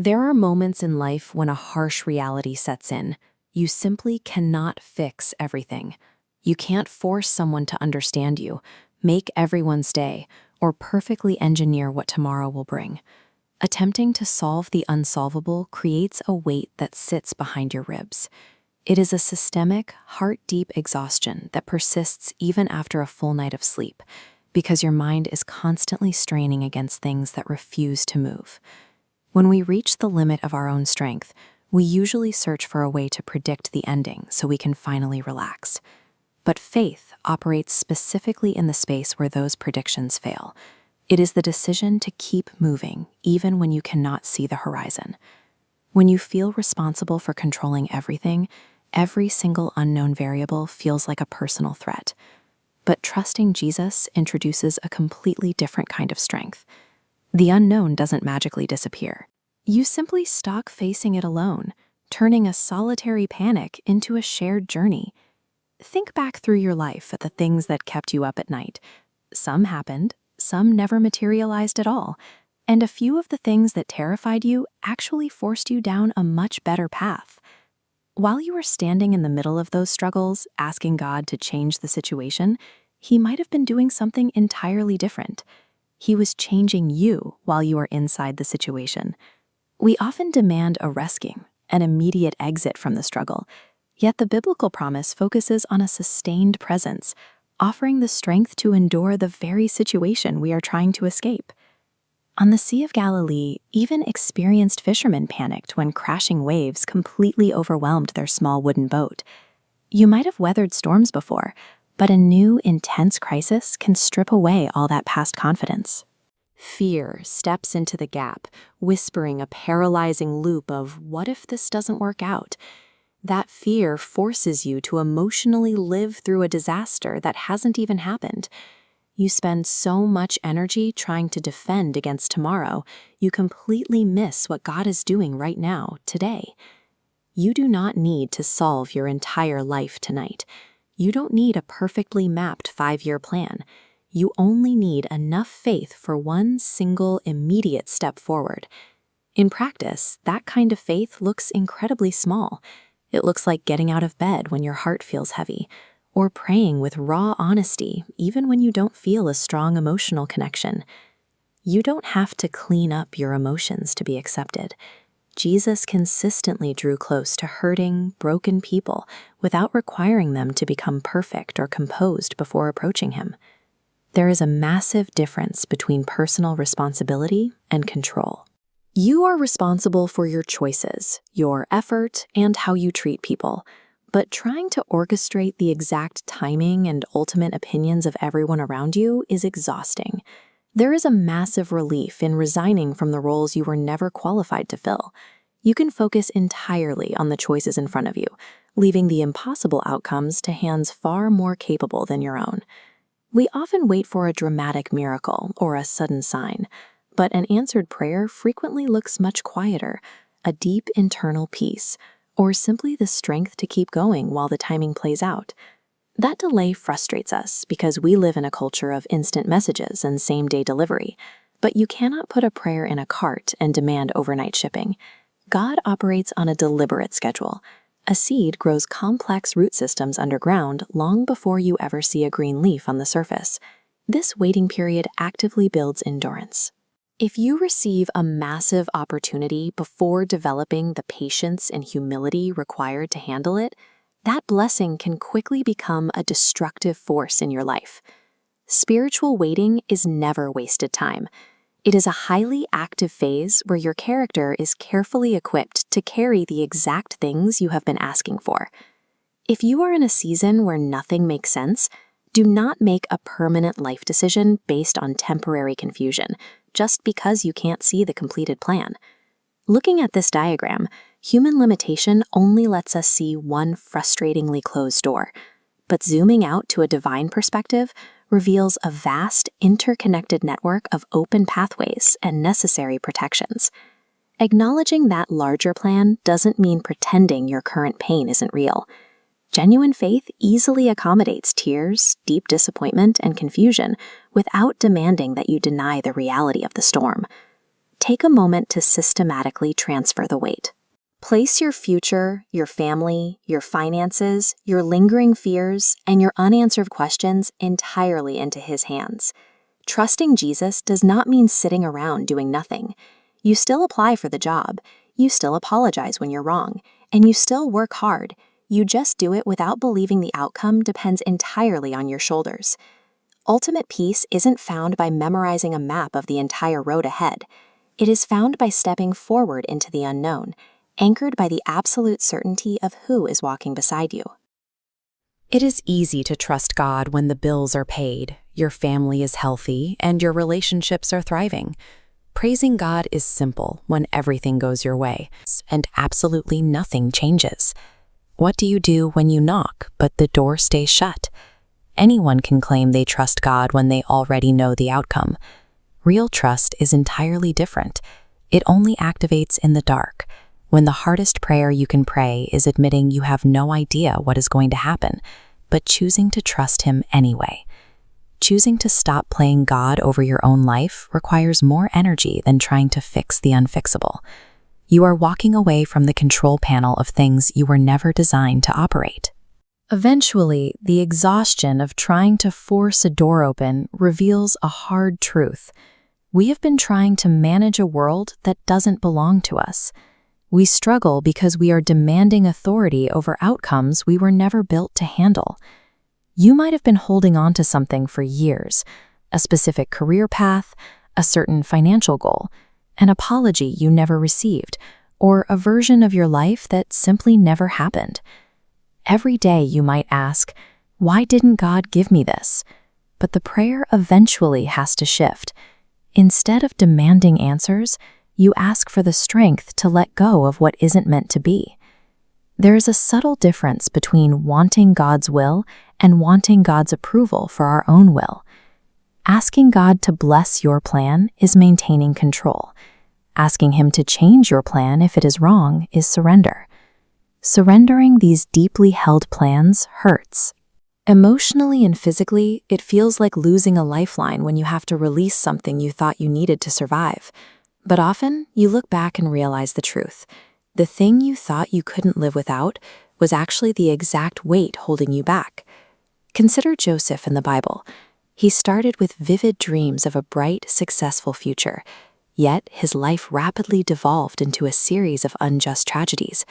There are moments in life when a harsh reality sets in. You simply cannot fix everything. You can't force someone to understand you, make everyone's day, or perfectly engineer what tomorrow will bring. Attempting to solve the unsolvable creates a weight that sits behind your ribs. It is a systemic, heart-deep exhaustion that persists even after a full night of sleep, because your mind is constantly straining against things that refuse to move. When we reach the limit of our own strength, we usually search for a way to predict the ending so we can finally relax. But faith operates specifically in the space where those predictions fail. It is the decision to keep moving, even when you cannot see the horizon. When you feel responsible for controlling everything, every single unknown variable feels like a personal threat. But trusting Jesus introduces a completely different kind of strength. The unknown doesn't magically disappear. You simply stop facing it alone, turning a solitary panic into a shared journey. Think back through your life at the things that kept you up at night. Some happened, some never materialized at all, and a few of the things that terrified you actually forced you down a much better path. While you were standing in the middle of those struggles, asking God to change the situation, He might have been doing something entirely different. He was changing you while you were inside the situation. We often demand a rescue, an immediate exit from the struggle, yet the biblical promise focuses on a sustained presence, offering the strength to endure the very situation we are trying to escape. On the Sea of Galilee, even experienced fishermen panicked when crashing waves completely overwhelmed their small wooden boat. You might have weathered storms before, but a new, intense crisis can strip away all that past confidence. Fear steps into the gap, whispering a paralyzing loop of, "What if this doesn't work out?" That fear forces you to emotionally live through a disaster that hasn't even happened. You spend so much energy trying to defend against tomorrow, you completely miss what God is doing right now, today. You do not need to solve your entire life tonight. You don't need a perfectly mapped 5-year plan. You only need enough faith for one single immediate step forward. In practice, that kind of faith looks incredibly small. It looks like getting out of bed when your heart feels heavy, or praying with raw honesty even when you don't feel a strong emotional connection. You don't have to clean up your emotions to be accepted. Jesus consistently drew close to hurting, broken people without requiring them to become perfect or composed before approaching Him. There is a massive difference between personal responsibility and control. You are responsible for your choices, your effort, and how you treat people, but trying to orchestrate the exact timing and ultimate opinions of everyone around you is exhausting. There is a massive relief in resigning from the roles you were never qualified to fill. You can focus entirely on the choices in front of you, leaving the impossible outcomes to hands far more capable than your own. We often wait for a dramatic miracle or a sudden sign, but an answered prayer frequently looks much quieter, a deep internal peace, or simply the strength to keep going while the timing plays out. That delay frustrates us because we live in a culture of instant messages and same-day delivery, but you cannot put a prayer in a cart and demand overnight shipping. God operates on a deliberate schedule. A seed grows complex root systems underground long before you ever see a green leaf on the surface. This waiting period actively builds endurance. If you receive a massive opportunity before developing the patience and humility required to handle it, that blessing can quickly become a destructive force in your life. Spiritual waiting is never wasted time. It is a highly active phase where your character is carefully equipped to carry the exact things you have been asking for. If you are in a season where nothing makes sense, do not make a permanent life decision based on temporary confusion, just because you can't see the completed plan. Looking at this diagram, human limitation only lets us see one frustratingly closed door, but zooming out to a divine perspective reveals a vast, interconnected network of open pathways and necessary protections. Acknowledging that larger plan doesn't mean pretending your current pain isn't real. Genuine faith easily accommodates tears, deep disappointment, and confusion without demanding that you deny the reality of the storm. take a moment to systematically transfer the weight. Place your future, your family, your finances, your lingering fears, and your unanswered questions entirely into His hands. Trusting Jesus does not mean sitting around doing nothing. You still apply for the job, you still apologize when you're wrong, and you still work hard. You just do it without believing the outcome depends entirely on your shoulders. Ultimate peace isn't found by memorizing a map of the entire road ahead. It is found by stepping forward into the unknown, anchored by the absolute certainty of who is walking beside you. It is easy to trust God when the bills are paid, your family is healthy, and your relationships are thriving. Praising God is simple when everything goes your way, and absolutely nothing changes. What do you do when you knock, but the door stays shut? Anyone can claim they trust God when they already know the outcome. Real trust is entirely different. It only activates in the dark, when the hardest prayer you can pray is admitting you have no idea what is going to happen, but choosing to trust Him anyway. Choosing to stop playing God over your own life requires more energy than trying to fix the unfixable. You are walking away from the control panel of things you were never designed to operate. Eventually, the exhaustion of trying to force a door open reveals a hard truth. We have been trying to manage a world that doesn't belong to us. We struggle because we are demanding authority over outcomes we were never built to handle. You might have been holding on to something for years, a specific career path, a certain financial goal, an apology you never received, or a version of your life that simply never happened. Every day you might ask, "Why didn't God give me this?" But the prayer eventually has to shift. Instead of demanding answers, you ask for the strength to let go of what isn't meant to be. There is a subtle difference between wanting God's will and wanting God's approval for our own will. Asking God to bless your plan is maintaining control. Asking Him to change your plan if it is wrong is surrender. Surrendering these deeply held plans hurts. Emotionally and physically, it feels like losing a lifeline when you have to release something you thought you needed to survive. But often, you look back and realize the truth. The thing you thought you couldn't live without was actually the exact weight holding you back. Consider Joseph in the Bible. He started with vivid dreams of a bright, successful future. Yet, his life rapidly devolved into a series of unjust tragedies.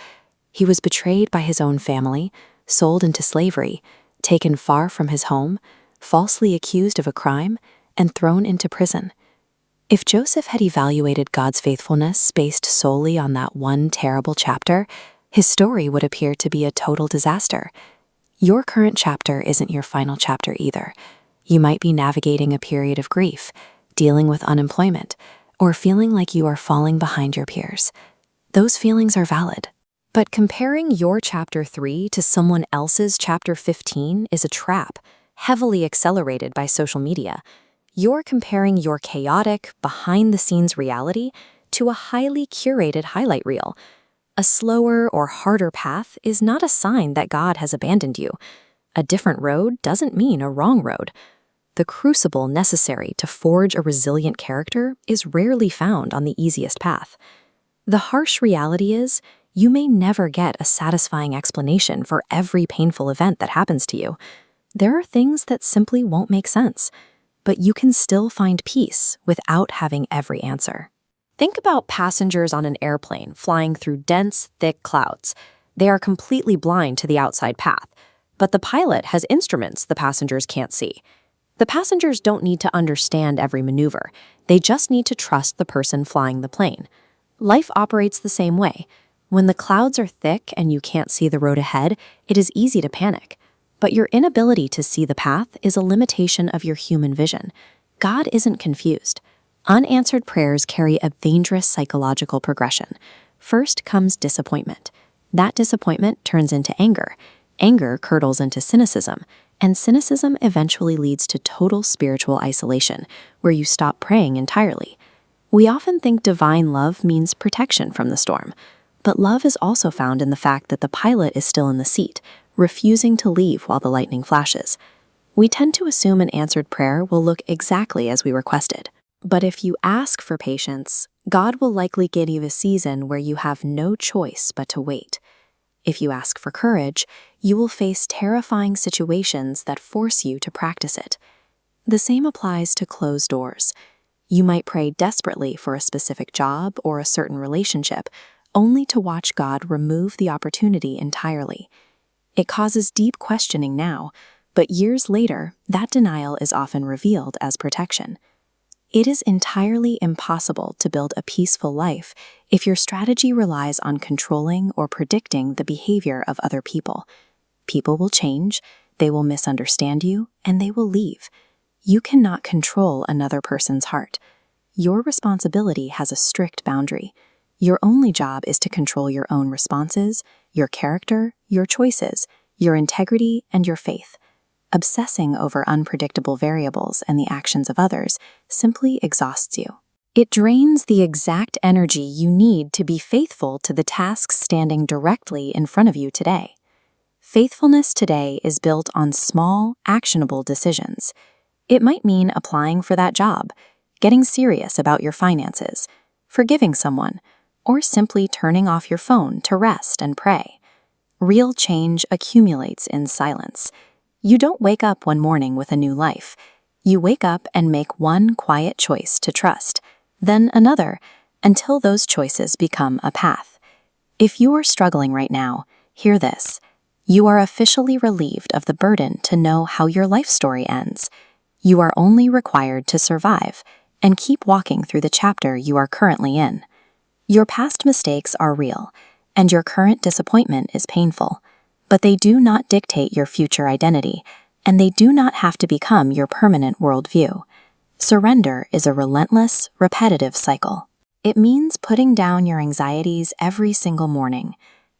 He was betrayed by his own family, sold into slavery, taken far from his home, falsely accused of a crime, and thrown into prison. If Joseph had evaluated God's faithfulness based solely on that one terrible chapter, his story would appear to be a total disaster. Your current chapter isn't your final chapter either. You might be navigating a period of grief, dealing with unemployment, or feeling like you are falling behind your peers. Those feelings are valid. But comparing your chapter 3 to someone else's chapter 15 is a trap, heavily accelerated by social media. You're comparing your chaotic, behind-the-scenes reality to a highly curated highlight reel. A slower or harder path is not a sign that God has abandoned you. A different road doesn't mean a wrong road. The crucible necessary to forge a resilient character is rarely found on the easiest path. The harsh reality is, you may never get a satisfying explanation for every painful event that happens to you. There are things that simply won't make sense. But you can still find peace without having every answer. Think about passengers on an airplane flying through dense, thick clouds. They are completely blind to the outside path, but the pilot has instruments the passengers can't see. The passengers don't need to understand every maneuver. They just need to trust the person flying the plane. Life operates the same way. When the clouds are thick and you can't see the road ahead, it is easy to panic. But your inability to see the path is a limitation of your human vision. God isn't confused. Unanswered prayers carry a dangerous psychological progression. First comes disappointment. That disappointment turns into anger. Anger curdles into cynicism. And cynicism eventually leads to total spiritual isolation, where you stop praying entirely. We often think divine love means protection from the storm. But love is also found in the fact that the pilot is still in the seat, refusing to leave while the lightning flashes. We tend to assume an answered prayer will look exactly as we requested. But if you ask for patience, God will likely give you a season where you have no choice but to wait. If you ask for courage, you will face terrifying situations that force you to practice it. The same applies to closed doors. You might pray desperately for a specific job or a certain relationship, only to watch God remove the opportunity entirely. It causes deep questioning now, but years later, that denial is often revealed as protection. It is entirely impossible to build a peaceful life if your strategy relies on controlling or predicting the behavior of other people. People will change, they will misunderstand you, and they will leave. You cannot control another person's heart. Your responsibility has a strict boundary. Your only job is to control your own responses, your character, your choices, your integrity, and your faith. Obsessing over unpredictable variables and the actions of others simply exhausts you. It drains the exact energy you need to be faithful to the tasks standing directly in front of you today. Faithfulness today is built on small, actionable decisions. It might mean applying for that job, getting serious about your finances, forgiving someone, or simply turning off your phone to rest and pray. Real change accumulates in silence. You don't wake up one morning with a new life. You wake up and make one quiet choice to trust, then another, until those choices become a path. If you are struggling right now, hear this. You are officially relieved of the burden to know how your life story ends. You are only required to survive and keep walking through the chapter you are currently in. Your past mistakes are real, and your current disappointment is painful. But they do not dictate your future identity, and they do not have to become your permanent worldview. Surrender is a relentless, repetitive cycle. It means putting down your anxieties every single morning,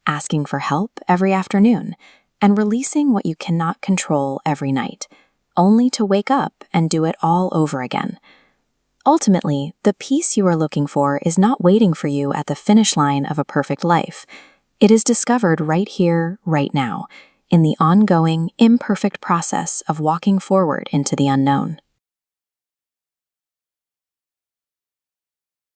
asking for help every afternoon, and releasing what you cannot control every night, only to wake up and do it all over again. Ultimately, the peace you are looking for is not waiting for you at the finish line of a perfect life. It is discovered right here, right now, in the ongoing, imperfect process of walking forward into the unknown.